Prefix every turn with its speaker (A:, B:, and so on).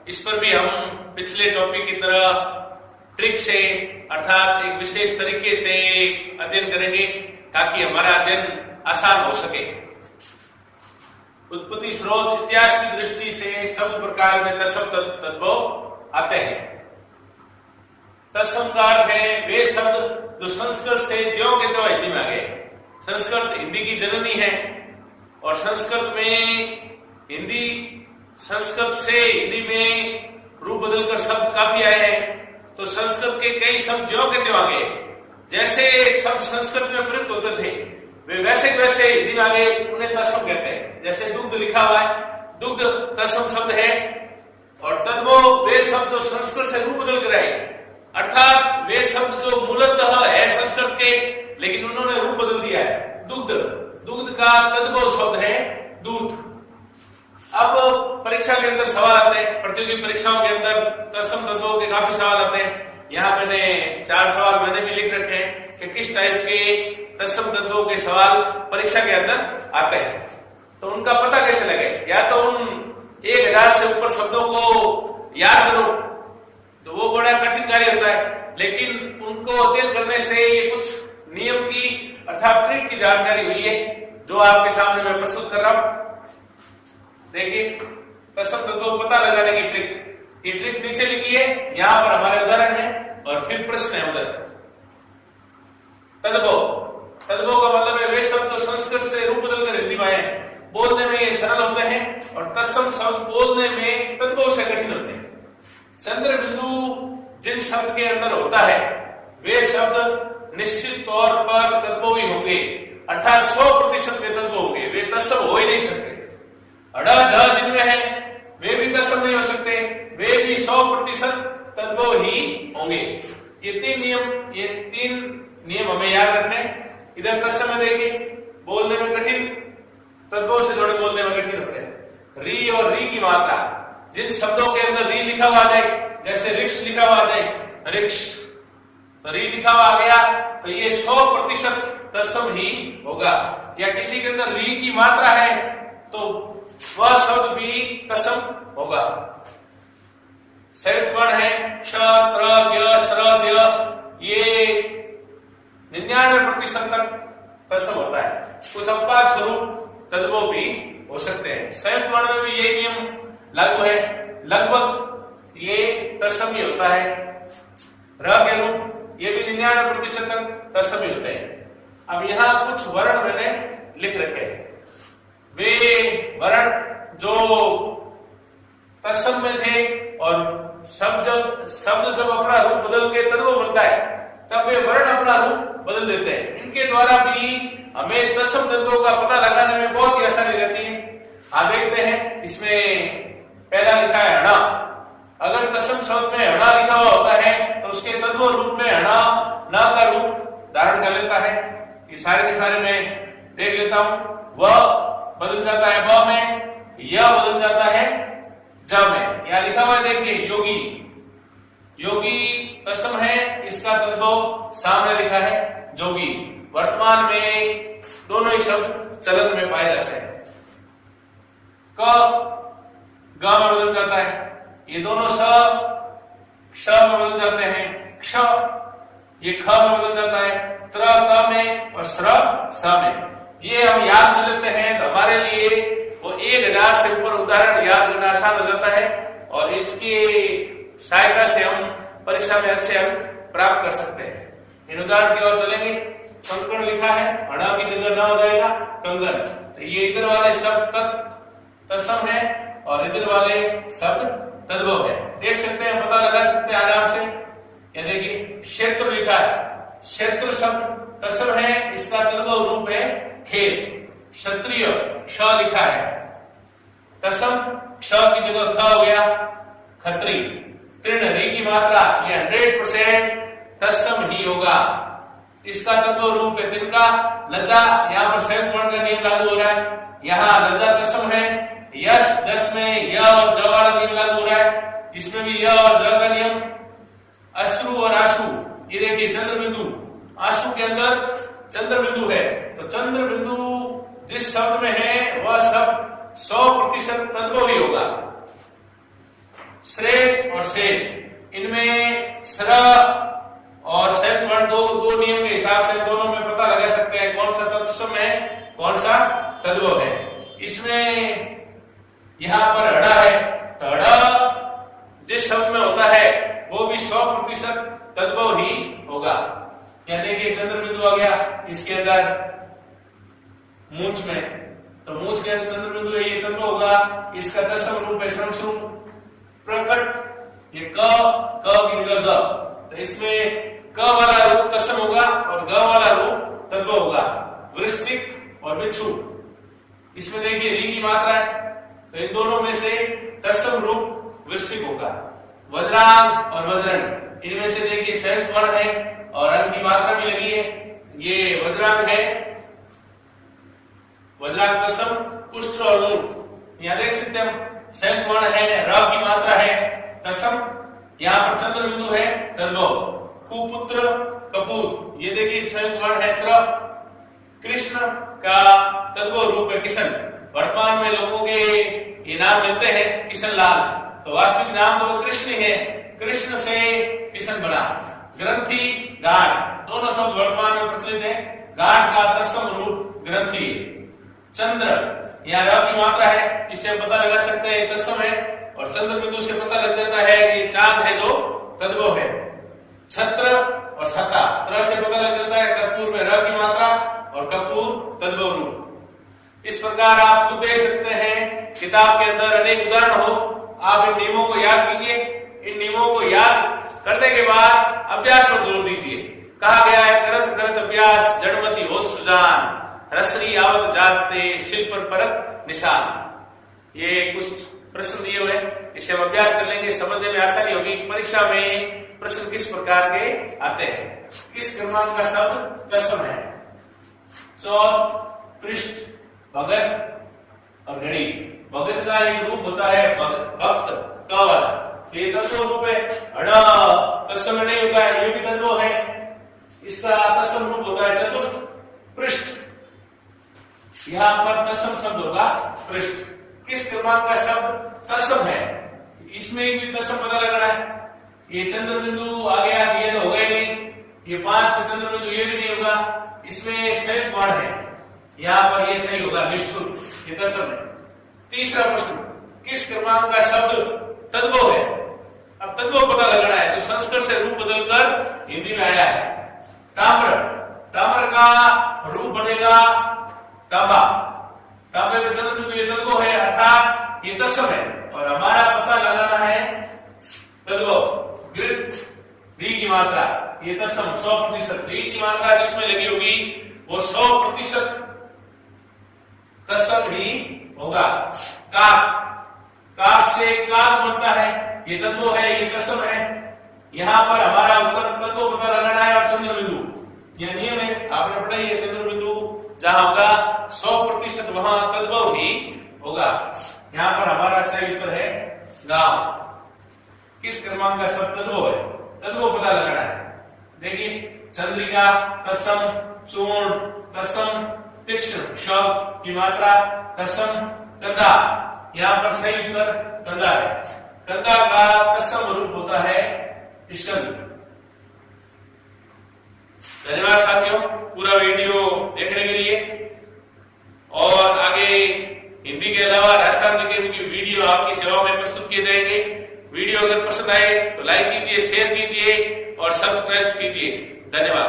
A: इस पर भी हम पिछले टॉपिक की तरह ट्रिक से अर्थात एक विशेष तरीके से अध्ययन करेंगे ताकि हमारा अध्ययन आसान हो सके। उत्पत्ति स्रोत इतिहास की दृष्टि से सब प्रकार में तत्सम तद्भव आते हैं। तत्सम का अर्थ है वे शब्द जो संस्कृत से ज्यों के त्यों हिंदी में आ गए। संस्कृत हिंदी की जननी है और संस्कृत में संस्कृत से हिंदी में रूप बदलकर शब्द काफी आए हैं। तो संस्कृत के कई शब्द ज्यों के त्यों आ गए। जैसे शब्द संस्कृत में प्रयुक्त होते थे वे वैसे वैसे हिंदी में आ गए, उन्हें तत्सम कहते हैं। जैसे दुग्ध लिखा हुआ है, दुग्ध तत्सम शब्द है। और तद्भव वे शब्द जो संस्कृत से रूप बदल कर आए, अर्थात वे शब्द जो मूलतः है संस्कृत के लेकिन उन्होंने रूप बदल दिया है। दुग्ध का तद्भव शब्द है दूध। अब परीक्षा के अंदर सवाल आते हैं, प्रतियोगी परीक्षाओं के अंदर तत्सम तद्भव के काफी सवाल आते हैं। यहाँ मैंने 4 सवाल मैंने भी लिख रखे हैं कि किस टाइप के तत्सम तद्भव के सवाल परीक्षा के अंदर आते हैं। तो उनका पता कैसे लगे? या तो उन 1000 से ऊपर शब्दों को याद करो, तो वो बड़ा कठिन कार्य होता है। लेकिन उनको अध्ययन करने से कुछ नियम की अर्थात ट्रिक की जानकारी हुई है जो आपके सामने मैं प्रस्तुत कर रहा हूं। देखिए, तत्सम तद्भव पता लगाने की ट्रिक, ये ट्रिक नीचे लिखी है। यहां पर हमारे उदाहरण है और फिर प्रश्न है उधर। तद्भव का मतलब है वे शब्द जो संस्कृत से रूप बदलकर हिंदी में आए, बोलने में ये सरल होते हैं और तत्सम शब्द बोलने में तद्भव से कठिन होते हैं। चंद्र बिंदु जिन शब्द के अंदर होता है वे शब्द निश्चित तौर पर तद्भव ही होंगे, अर्थात 100% वे तद्भव होंगे, वे तत्सम हो ही नहीं सकते। ढ जिनमें है वे भी तत्सम नहीं हो सकते, वे भी 100% तद्भव ही होंगे। ये तीन नियम हमें याद रखने। इधर तत्सम में देखिए, बोलने में कठिन, तद्भव से जुड़े बोलने में कठिन होते हैं। री और री की मात्रा, जिन शब्दों के अंदर री लिखा हुआ आ जाए, जैसे रिक्श लिखा हुआ आ जाए, रिक्श, तो री लिखा हुआ आ गया तो ये 100% तत्सम ही होगा। या किसी के अंदर री की मात्रा है तो वह शब्द भी तत्सम होगा। संयुक्त वर्ण है क्ष, त्र, ज्ञ, श्र, द्य, ये 99% तक तत्सम होता है। कुछ अपवाद स्वरूप तद्भव भी हो सकते हैं। संयुक्त वर्ण में भी ये नियम लागू है, लगभग ये तत्सम ही होता है। र के रूप ये भी 99% तक तत्सम ही होते हैं। अब यहाँ कुछ वर्ण मैंने लिख रखे हैं। वे वर्ण जो तत्सम में थे और शब्द जब अपना रूप बदल के तद्भव बनता है तब वे वर्ण अपना रूप बदल देते हैं। इनके द्वारा भी हमें तत्सम तद्भव का पता लगाने में बहुत ही आसानी रहती है। आप देखते हैं इसमें पहला लिखा है हणा। अगर तत्सम शब्द में हणा लिखा हुआ होता है तो उसके तद्भव रूप में हणा न का रूप धारण कर लेता है। ये सारे के सारे मैं देख लेता हूं। वह बदल जाता है ब में, यह बदल जाता है ज में। यहां लिखा हुआ है देखिए योगी, योगी तत्सम है, इसका तद्भव सामने लिखा है जोगी। वर्तमान में दोनों ही शब्द चलन में पाए जाते हैं। क ग में बदल जाता है, ये दोनों क्ष में बदल जाते हैं। क्ष ये ख में बदल जाता है, त्र त में और श्र स में। ये हम याद कर लेते हैं तो हमारे लिए वो 1000 से ऊपर उदाहरण याद करना आसान हो जाता है और इसकी सहायता से हम परीक्षा में अच्छे अंक प्राप्त कर सकते हैं। इन उदाहरण की ओर चलेंगे। कंकण लिखा है, हणा की जगह न हो जाएगा कंगन। तो ये इधर वाले शब्द तत्सम है और इधर वाले शब्द तद्भव है। देख सकते हैं, पता लगा सकते हैं आराम से। ये देखिए क्षेत्र लिखा है, क्षेत्र शब्द तत्सम है, इसका तद्भव रूप है खेत। क्षत्रिय क्ष लिखा है, तत्सम क्ष की जगह ख हो गया खत्री। तृण री की मात्रा, ये 100% तत्सम ही होगा। इसका तत्व रूप है तिनका। लज्जा, यहाँ पर संयुक्त वर्ण का नियम लागू हो रहा है। यहाँ लज्जा तत्सम है। यश, जस में य और ज वाला नियम लागू हो रहा है, इसमें भी य और ज का नियम। अश्रु और आशु, ये देखिए चंद्र बिंदु, आशु के अंदर चंद्र बिंदु है तो चंद्र बिंदु जिस शब्द में है वह शब्द 100% तद्भव ही होगा। स श्रेष्ठ और सेठ, इनमें स्र और सेठ वर्ण दो नियम के हिसाब से दोनों में पता लगा सकते हैं कौन सा तत्सम है, कौन सा तद्भव है। इसमें यहां पर हड़ा है, तो हड़ा जिस शब्द में होता है वो भी 100% तद्भव ही होगा। यहां देखिए चंद्र बिंदु आ गया इसके अंदर मूंछ में, तो मूंछ के अंदर चंद्र बिंदु है, ये तद्भव होगा। इसका दशम रूप है श्रमस रूप प्रकट, ये क की जगह ग, तो इसमें क वाला रूप तत्सम होगा और ग वाला रूप तद्भव होगा। वृश्चिक और बिच्छू, इसमें देखिए री की मात्रा है, तो इन दोनों में से तत्सम रूप वृश्चिक होगा। वज्रांग और वज्रण, इनमें से देखिए संयुक्त वर्ण है और अंग की मात्रा भी लगी है, ये वज्रांग है। वज्रांग तत्सम उष्ट्र और मूठ, यहां देख सकते हैं हम संयुक्त वर्ण है, र की मात्रा है, तत्सम, यहां पर चंद्र बिंदु है, तद्भव। कुपुत्र कपूत, ये देखिए संयुक्त वर्ण है त्र। कृष्ण का तद्भव रूप है किशन, वर्तमान में लोगों के ये नाम मिलते हैं किशन लाल, तो वास्तविक नाम तो वो कृष्ण है, कृष्ण से किशन बना। ग्रंथि गांठ, दोनों शब्द वर्तमान में प्रचलित है, गांठ का तत्सम रूप ग्रंथि। चंद्र, यहाँ र की मात्रा है, इससे हम पता लगा सकते हैं तत्सम है, और चंद्र बिंदु से पता लग जाता है कि चांद है जो तद्भव है। छत्र और छता, त्र से पता लग जाता है कर्पूर में र की मात्रा और कपूर तद्भव रूप। इस प्रकार आप खुद देख सकते हैं किताब के अंदर अनेक उदाहरण हो, आप इन नियमों को याद कीजिए। इन नियमों को याद करने के बाद अभ्यास पर जोर दीजिए। कहा गया है करत करत अभ्यास जड़मति होत सुजान, रसरी आवत जागते शिल्प पर परत निशान। ये कुछ प्रश्न दिए हुए, इसे हम अभ्यास कर लेंगे, समझने में आसानी होगी। परीक्षा में प्रश्न किस प्रकार के आते हैं। किस क्रमांक का शब्द तत्सम है? चौथ, पृष्ठ, भगत और घड़ी। भगत का एक रूप होता है भक्त का वाला, तो ये तत्सम रूप है। अड़ा तत्सम नहीं होता है, ये भी तत्सम है, इसका तत्सम रूप होता है चतुर्थ, पृष्ठ। यहां पर तत्सम शब्द होगा पृष्ठ। किस क्रमांक का शब्द तत्सम है? इसमें भी तत्सम पता लगाना है। ये चंद्र बिंदु आ गया, ये तो होगा ही नहीं। ये 5 का चंद्र बिंदु, ये भी नहीं होगा। इसमें संयुक्त वर्ण है, यहां पर ये सही होगा निष्ठुर, ये तत्सम है। तीसरा प्रश्न, किस क्रमांक का शब्द तद्भव है? अब तद्भव पता लगाना है, तो संस्कृत से रूप बदलकर हिंदी में आया है। ताम्र, ताम्र का रूप बनेगा तांबा, तांबे में चंद्र बिंदु, ये तद्भव है, अर्थात ये तत्सम है। और हमारा पता लगाना है तद्भव। गृत, री की मात्रा, ये तत्सम 100%। री की मात्रा जिसमें लगी होगी वो 100% तत्सम ही होगा। काक, काक से काक बनता है, ये तद्भव है, ये तत्सम है। यहां पर हमारा उत्तर तद्भव पता लगाना है। और चंद्र बिंदु, यह नियम है, आपने पढ़ा ही है, चंद्र बिंदु जहां होगा 100% वहां तद्भव ही होगा। यहां पर हमारा सही उत्तर है गांव। किस क्रमांक का शब्द तद्भव है? तद्भव पता लगाना है। देखिए चंद्रिका तत्सम, चूर्ण तत्सम, तीक्ष्ण शब्द की मात्रा तत्सम, कंधा, यहां पर सही उत्तर कंधा है। कंधा का तत्सम रूप होता है स्कंद। धन्यवाद साथियों पूरा वीडियो देखने के लिए। और आगे हिंदी के अलावा राजस्थान जी के वीडियो आपकी सेवा में प्रस्तुत किए जाएंगे। वीडियो अगर पसंद आए तो लाइक कीजिए, शेयर कीजिए और सब्सक्राइब कीजिए। धन्यवाद।